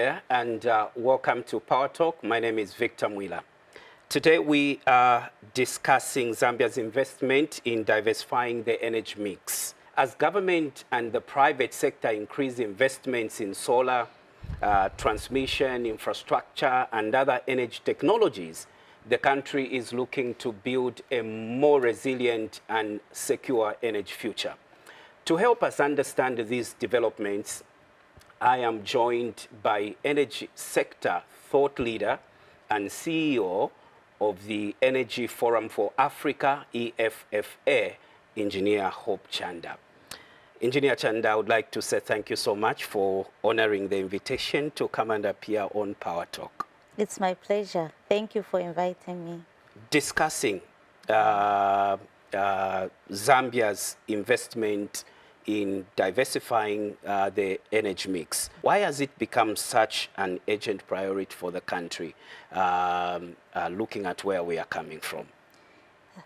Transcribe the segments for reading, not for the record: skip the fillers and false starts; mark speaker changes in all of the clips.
Speaker 1: there, and welcome to Power Talk. My name is Victor Mwila. Today we are discussing Zambia's investment in diversifying the energy mix. As government and the private sector increase investments in solar, transmission, infrastructure, and other energy technologies, the country is looking to build a more resilient and secure energy future. To help us understand these developments, I am joined by energy sector thought leader and CEO of the Energy Forum for Africa, EFFA, Engineer Hope Chanda. Engineer Chanda, I would like to say thank you so much for honoring the invitation to come and appear on Power Talk.
Speaker 2: It's my pleasure. Thank you for inviting me.
Speaker 1: Discussing Zambia's investment in diversifying the energy mix. Why has it become such an urgent priority for the country, looking at where we are coming from?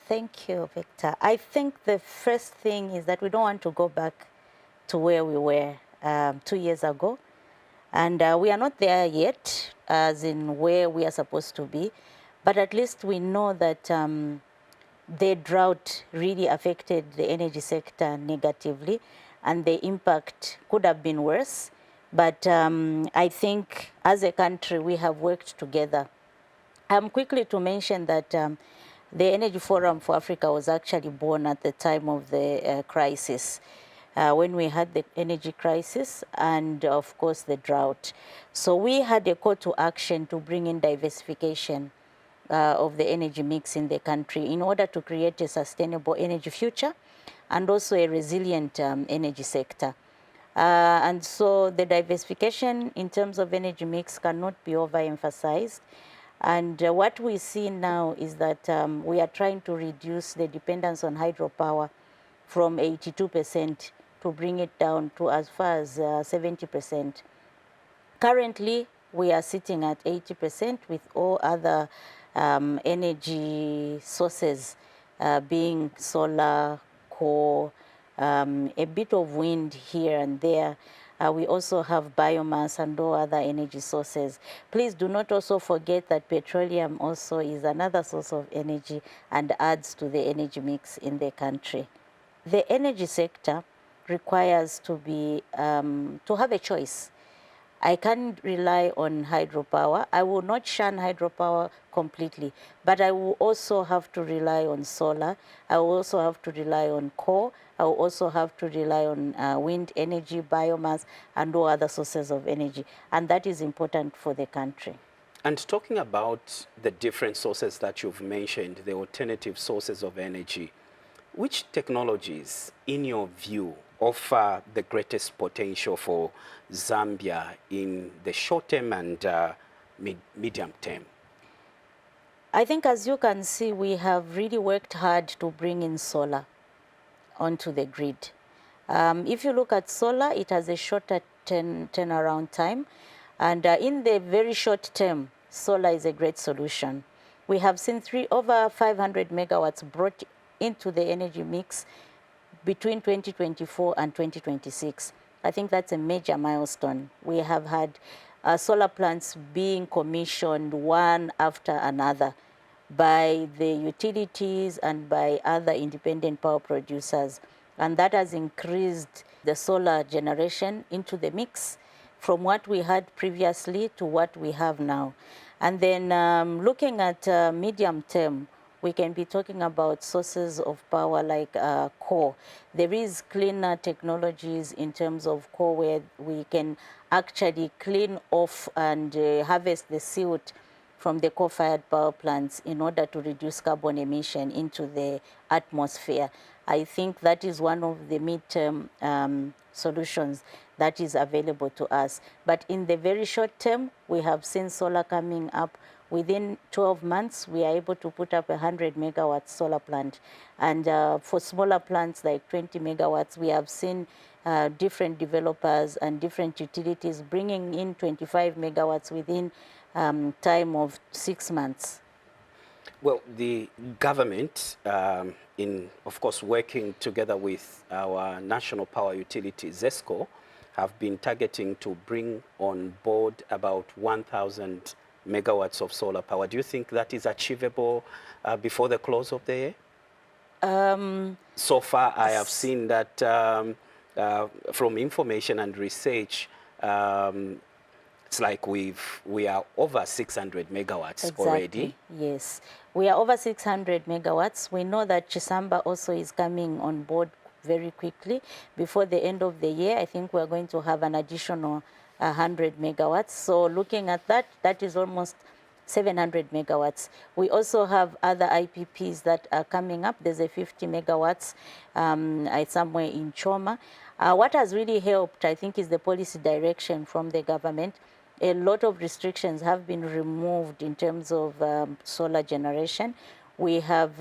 Speaker 2: Thank you, Victor. I think the first thing is that we don't want to go back to where we were 2 years ago. And we are not there yet, as in where we are supposed to be. But at least we know that the drought really affected the energy sector negatively, and the impact could have been worse. But I think as a country, we have worked together. Quickly to mention that the Energy Forum for Africa was actually born at the time of the crisis, when we had the energy crisis and, of course, the drought. So we had a call to action to bring in diversification of the energy mix in the country in order to create a sustainable energy future and also a resilient energy sector. And so the diversification in terms of energy mix cannot be overemphasized. And what we see now is that we are trying to reduce the dependence on hydropower from 82% to bring it down to as far as 70%. Currently, we are sitting at 80% with all other energy sources being solar, coal, a bit of wind here and there. We also have biomass and all other energy sources. Please do not also forget that petroleum also is another source of energy and adds to the energy mix in the country. The energy sector requires to have a choice. I can rely on hydropower. I will not shun hydropower completely, but I will also have to rely on solar. I will also have to rely on coal. I will also have to rely on wind energy, biomass, and all other sources of energy. And that is important for the country.
Speaker 1: And talking about the different sources that you've mentioned, the alternative sources of energy, which technologies, in your view, offer the greatest potential for Zambia in the short term and medium term?
Speaker 2: I think, as you can see, we have really worked hard to bring in solar onto the grid. If you look at solar, it has a shorter turnaround time. And in the very short term, solar is a great solution. We have seen over 500 megawatts brought into the energy mix between 2024 and 2026. I think that's a major milestone. We have had solar plants being commissioned one after another by the utilities and by other independent power producers. And that has increased the solar generation into the mix from what we had previously to what we have now. And then looking at medium term, we can be talking about sources of power like coal. There is cleaner technologies in terms of coal where we can actually clean off and harvest the silt from the coal-fired power plants in order to reduce carbon emission into the atmosphere. I think that is one of the midterm solutions that is available to us. But in the very short term, we have seen solar coming up. Within 12 months, we are able to put up a 100 megawatt solar plant. And for smaller plants like 20 megawatts, we have seen different developers and different utilities bringing in 25 megawatts within time of 6 months.
Speaker 1: Well, the government, of course, working together with our national power utility, ZESCO, have been targeting to bring on board about 1,000 megawatts of solar power. Do you think that is achievable before the close of the year? So far, I have seen that from information and research, it's like we are over 600 megawatts already.
Speaker 2: Yes, we are over 600 megawatts. We know that Chisamba also is coming on board very quickly. Before the end of the year, I think we're going to have an additional 100 megawatts. So looking at that, that is almost 700 megawatts. We also have other IPPs that are coming up. There's a 50 megawatts somewhere in Choma. What has really helped, I think, is the policy direction from the government. A lot of restrictions have been removed in terms of solar generation. We have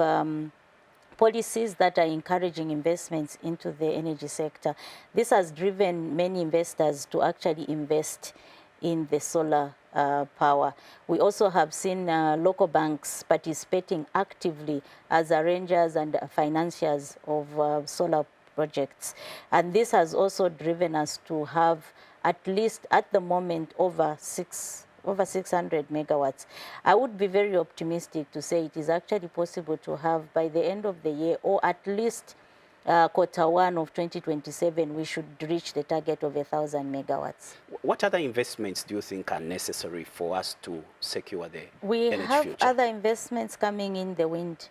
Speaker 2: policies that are encouraging investments into the energy sector. This has driven many investors to actually invest in the solar power. We also have seen local banks participating actively as arrangers and financiers of solar projects. And this has also driven us to have at least at the moment over 600 megawatts. I would be very optimistic to say it is actually possible to have by the end of the year, or at least Q1 of 2027, we should reach the target of 1,000 megawatts.
Speaker 1: What other investments do you think are necessary for us to secure the
Speaker 2: We
Speaker 1: energy
Speaker 2: have
Speaker 1: future?
Speaker 2: other investments coming in the wind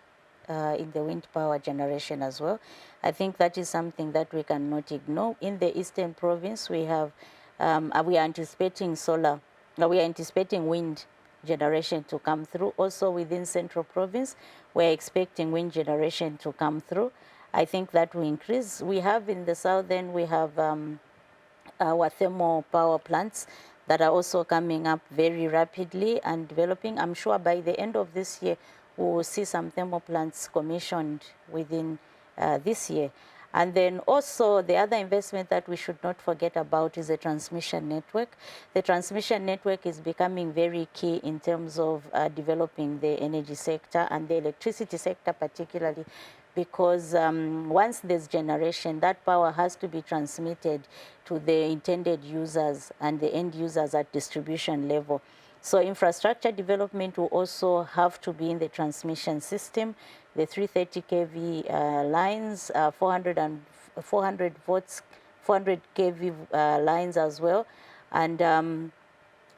Speaker 2: power generation as well. I think that is something that we cannot ignore. In the Eastern Province, we have we are anticipating wind generation to come through. Also within Central Province, we're expecting wind generation to come through. I think that will increase. We have in the Southern, we have our thermal power plants that are also coming up very rapidly and developing. I'm sure by the end of this year, we will see some thermal plants commissioned within this year. And then also the other investment that we should not forget about is the transmission network. The transmission network is becoming very key in terms of developing the energy sector and the electricity sector particularly, because once there's generation, that power has to be transmitted to the intended users and the end users at distribution level. So infrastructure development will also have to be in the transmission system, the 330 kV lines, 400 volts, 400 kV lines as well. And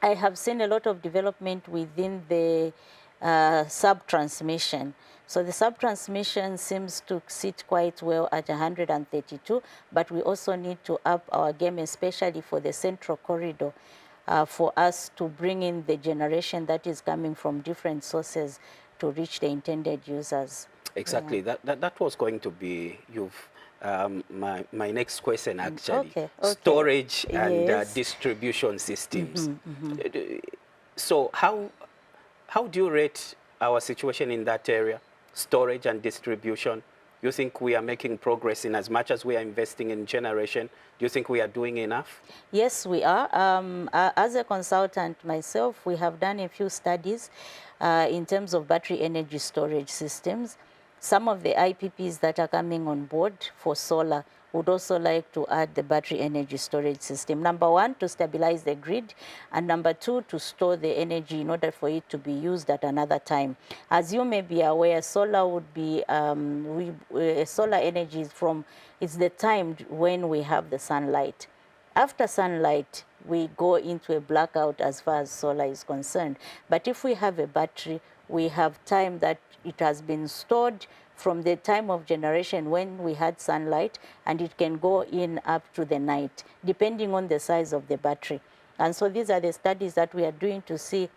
Speaker 2: I have seen a lot of development within the sub-transmission. So the sub-transmission seems to sit quite well at 132, but we also need to up our game, especially for the central corridor, for us to bring in the generation that is coming from different sources to reach the intended users.
Speaker 1: Exactly. Yeah. That was going to be my next question, actually.
Speaker 2: Okay.
Speaker 1: Storage and
Speaker 2: Yes.
Speaker 1: distribution systems. So how do you rate our situation in that area, storage and distribution? Do you think we are making progress in as much as we are investing in generation? Do you think we are doing enough?
Speaker 2: Yes, we are. As a consultant myself, we have done a few studies in terms of battery energy storage systems. Some of the IPPs that are coming on board for solar would also like to add the battery energy storage system. Number one, to stabilize the grid, and number two, to store the energy in order for it to be used at another time. As you may be aware, solar would be, solar energy is the time when we have the sunlight. After sunlight, we go into a blackout as far as solar is concerned. But if we have a battery, we have time that it has been stored from the time of generation when we had sunlight, and it can go in up to the night, depending on the size of the battery. And so these are the studies that we are doing to see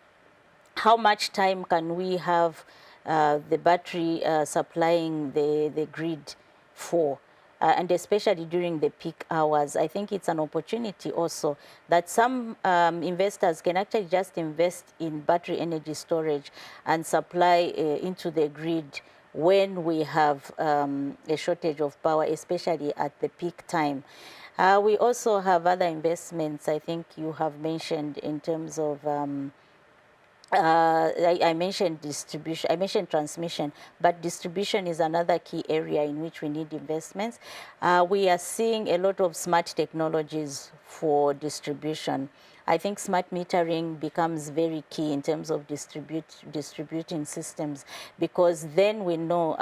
Speaker 2: how much time can we have the battery supplying the grid for. And especially during the peak hours. I think it's an opportunity also that some investors can actually just invest in battery energy storage and supply into the grid when we have a shortage of power, especially at the peak time. We also have other investments I think you have mentioned in terms of I mentioned distribution, I mentioned transmission, but distribution is another key area in which we need investments. We are seeing a lot of smart technologies for distribution. I think smart metering becomes very key in terms of distributing systems, because then we know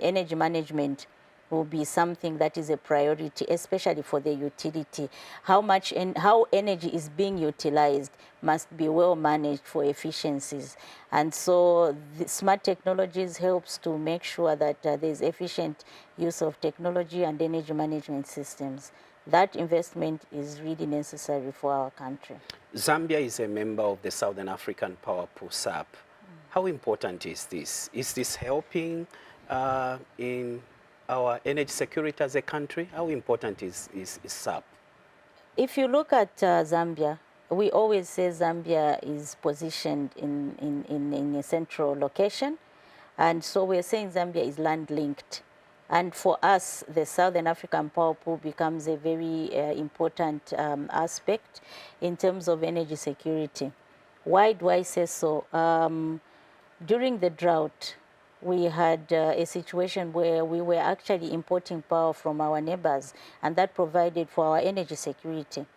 Speaker 2: energy management will be something that is a priority, especially for the utility. How energy is being utilized must be well managed for efficiencies. And so the smart technologies helps to make sure that there's efficient use of technology and energy management systems. That investment is really necessary for our country.
Speaker 1: Zambia is a member of the Southern African Power Pool SAP. How important is this? Is this helping in our energy security as a country? How important is SAP?
Speaker 2: If you look at Zambia, we always say Zambia is positioned in a central location. And so we're saying Zambia is land linked. And for us, the Southern African Power Pool becomes a very important aspect in terms of energy security. Why do I say so? During the drought, we had a situation where we were actually importing power from our neighbors, and that provided for our energy security.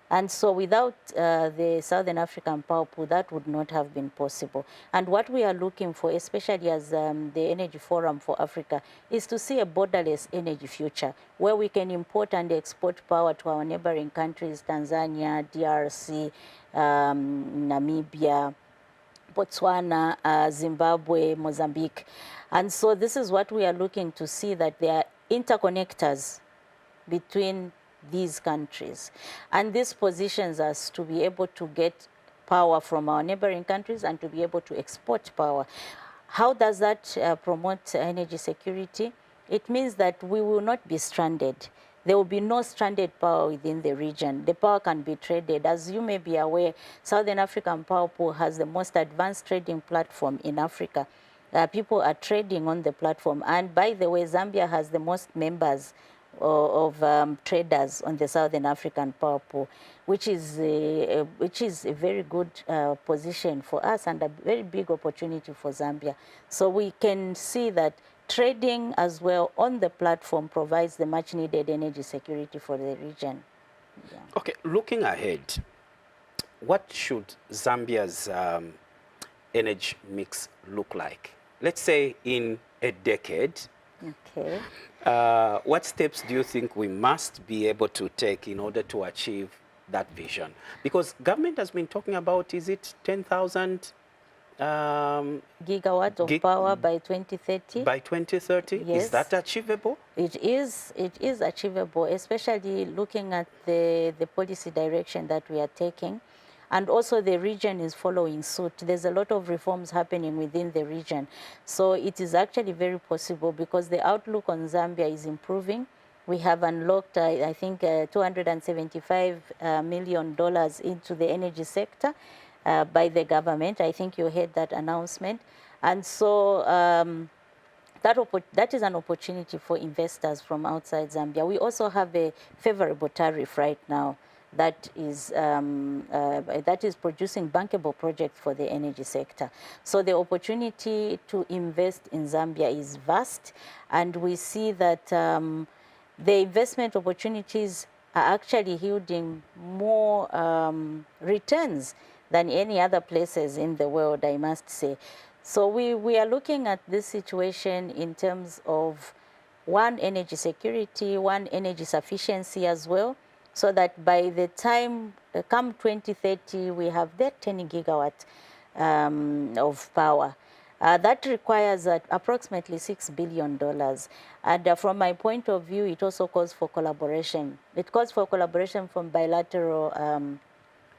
Speaker 2: And so without the Southern African Power Pool, that would not have been possible. And what we are looking for, especially as the Energy Forum for Africa, is to see a borderless energy future where we can import and export power to our neighboring countries, Tanzania, DRC, Namibia, Botswana, Zimbabwe, Mozambique. And so this is what we are looking to see, that there are interconnectors between these countries. And this positions us to be able to get power from our neighboring countries and to be able to export power. How does that promote energy security? It means that we will not be stranded. There will be no stranded power within the region. The power can be traded. As you may be aware, Southern African Power Pool has the most advanced trading platform in Africa. People are trading on the platform. And by the way, Zambia has the most members of traders on the Southern African Power Pool, which is a very good position for us and a very big opportunity for Zambia. So we can see that trading as well on the platform provides the much needed energy security for the region. Yeah.
Speaker 1: Okay, looking ahead, what should Zambia's energy mix look like? Let's say in a decade.
Speaker 2: Okay.
Speaker 1: What steps do you think we must be able to take in order to achieve that vision? Because government has been talking about, is it 10,000
Speaker 2: gigawatt of power by 2030?
Speaker 1: By 2030?
Speaker 2: Yes.
Speaker 1: Is that achievable?
Speaker 2: It is achievable, especially looking at the policy direction that we are taking. And also the region is following suit. There's a lot of reforms happening within the region. So it is actually very possible because the outlook on Zambia is improving. We have unlocked, I think, $275 million into the energy sector by the government. I think you heard that announcement. And so that is an opportunity for investors from outside Zambia. We also have a favorable tariff right now that is producing bankable projects for the energy sector. So the opportunity to invest in Zambia is vast, and we see that the investment opportunities are actually yielding more returns than any other places in the world, I must say. So we are looking at this situation in terms of, one, energy security, one, energy sufficiency as well, so that by the time, come 2030, we have that 10 gigawatt of power. That requires approximately $6 billion. And from my point of view, it also calls for collaboration. It calls for collaboration from bilateral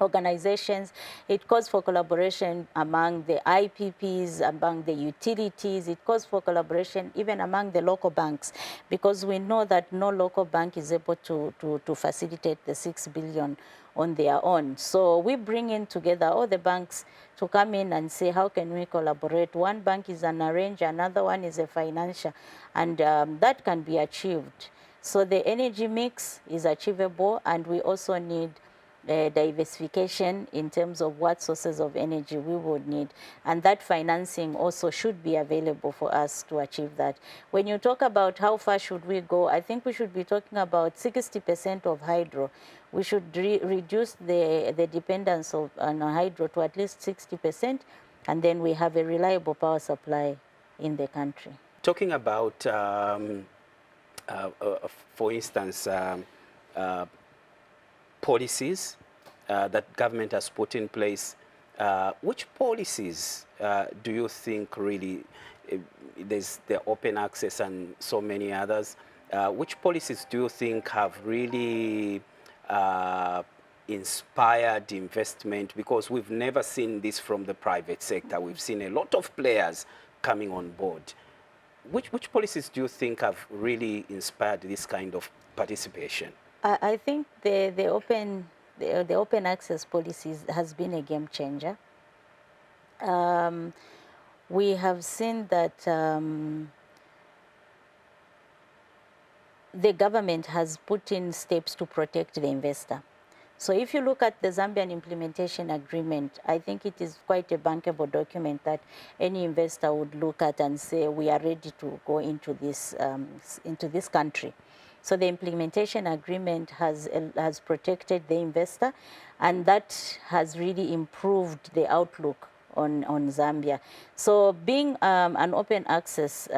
Speaker 2: organizations. It calls for collaboration among the IPPs, among the utilities. It calls for collaboration even among the local banks, because we know that no local bank is able to facilitate the $6 billion on their own. So we bring in together all the banks to come in and say, how can we collaborate? One bank is an arranger, another one is a financier, and that can be achieved. So the energy mix is achievable, and we also need diversification in terms of what sources of energy we would need. And that financing also should be available for us to achieve that. When you talk about how far should we go, I think we should be talking about 60% of hydro. We should reduce the dependence on hydro to at least 60%, and then we have a reliable power supply in the country.
Speaker 1: Talking about, for instance, policies that government has put in place, which policies do you think really, there's the open access and so many others, which policies do you think have really inspired investment? Because we've never seen this from the private sector. We've seen a lot of players coming on board. Which policies do you think have really inspired this kind of participation?
Speaker 2: I think the open access policies has been a game changer. We have seen that the government has put in steps to protect the investor. So if you look at the Zambian implementation agreement, I think it is quite a bankable document that any investor would look at and say, we are ready to go into this country. So the implementation agreement has protected the investor, and that has really improved the outlook on Zambia. So being an open access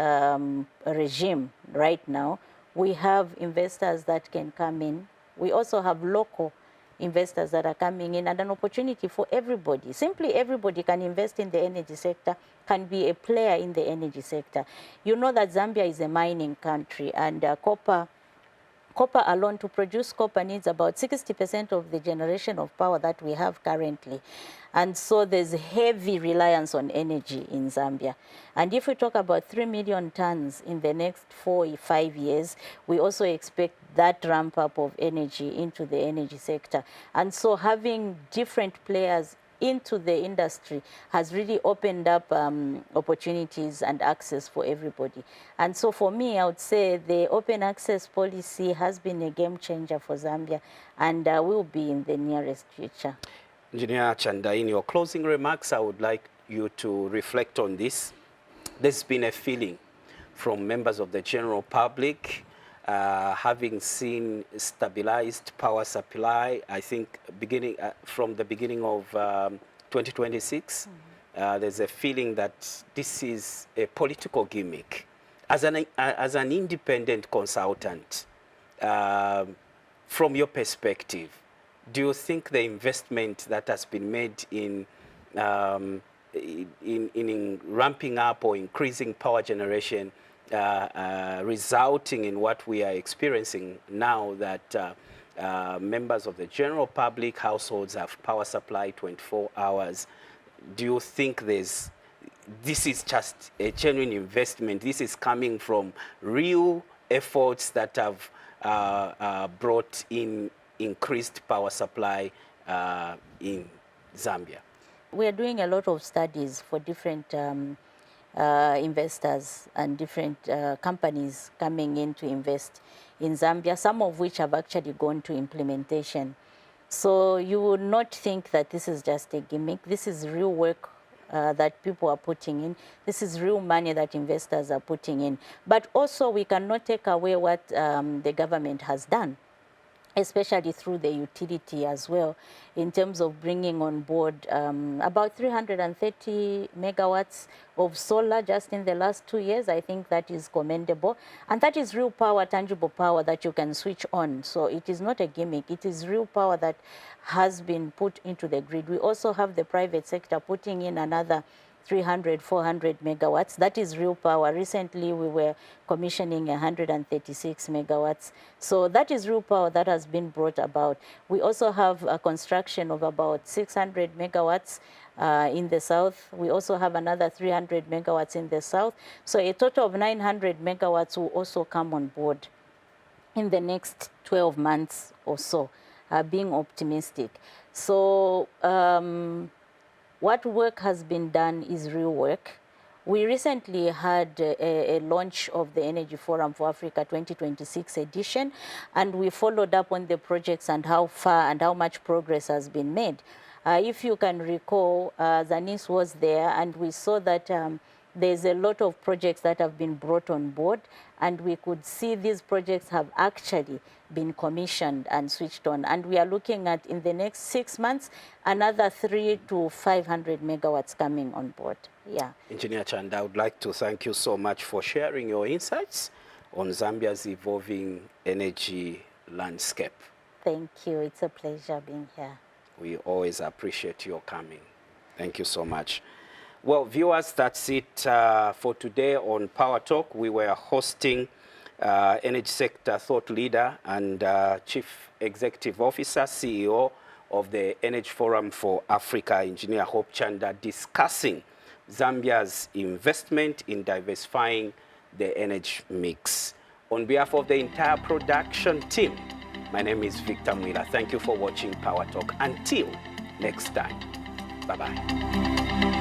Speaker 2: regime right now, we have investors that can come in. We also have local investors that are coming in, and an opportunity for everybody. Simply everybody can invest in the energy sector, can be a player in the energy sector. You know that Zambia is a mining country, and copper alone, to produce copper, needs about 60% of the generation of power that we have currently. And so there's heavy reliance on energy in Zambia. And if we talk about 3 million tons in the next 4 or 5 years, we also expect that ramp up of energy into the energy sector. And so having different players into the industry has really opened up opportunities and access for everybody. And so for me, I would say the open access policy has been a game changer for Zambia, and will be in the nearest future.
Speaker 1: Engineer Chanda, in your closing remarks, I would like you to reflect on this. There's been a feeling from members of the general public, having seen stabilized power supply, I think from the beginning of 2026, there's a feeling that this is a political gimmick. As an independent consultant, from your perspective, do you think the investment that has been made in ramping up or increasing power generation, resulting in what we are experiencing now, that members of the general public, households have power supply 24 hours, do you think this is just a genuine investment? This is coming from real efforts that have brought in increased power supply in Zambia?
Speaker 2: We are doing a lot of studies for different investors and different companies coming in to invest in Zambia, some of which have actually gone to implementation. So you would not think that this is just a gimmick. This is real work that people are putting in. This is real money that investors are putting in. But also we cannot take away what the government has done, especially through the utility as well, in terms of bringing on board about 330 megawatts of solar just in the last 2 years. I think that is commendable. And that is real power, tangible power that you can switch on. So it is not a gimmick. It is real power that has been put into the grid. We also have the private sector putting in another 300, 400 megawatts. That is real power. Recently, we were commissioning 136 megawatts. So that is real power that has been brought about. We also have a construction of about 600 megawatts in the south. We also have another 300 megawatts in the south. So a total of 900 megawatts will also come on board in the next 12 months or so, being optimistic. So what work has been done is real work. We recently had a launch of the Energy Forum for Africa 2026 edition, and we followed up on the projects and how far and how much progress has been made. If you can recall, Zanis was there, and we saw that there's a lot of projects that have been brought on board, and we could see these projects have actually been commissioned and switched on. And we are looking at, in the next 6 months, another 300 to 500 megawatts coming on board. Yeah.
Speaker 1: Engineer Chanda, I would like to thank you so much for sharing your insights on Zambia's evolving energy landscape.
Speaker 2: Thank you. It's a pleasure being here.
Speaker 1: We always appreciate your coming. Thank you so much. Well, viewers, that's it for today on Power Talk. We were hosting energy sector thought leader and Chief Executive Officer, CEO of the Energy Forum for Africa, Engineer Hope Chanda, discussing Zambia's investment in diversifying the energy mix. On behalf of the entire production team, my name is Victor Mwila. Thank you for watching Power Talk. Until next time, bye-bye.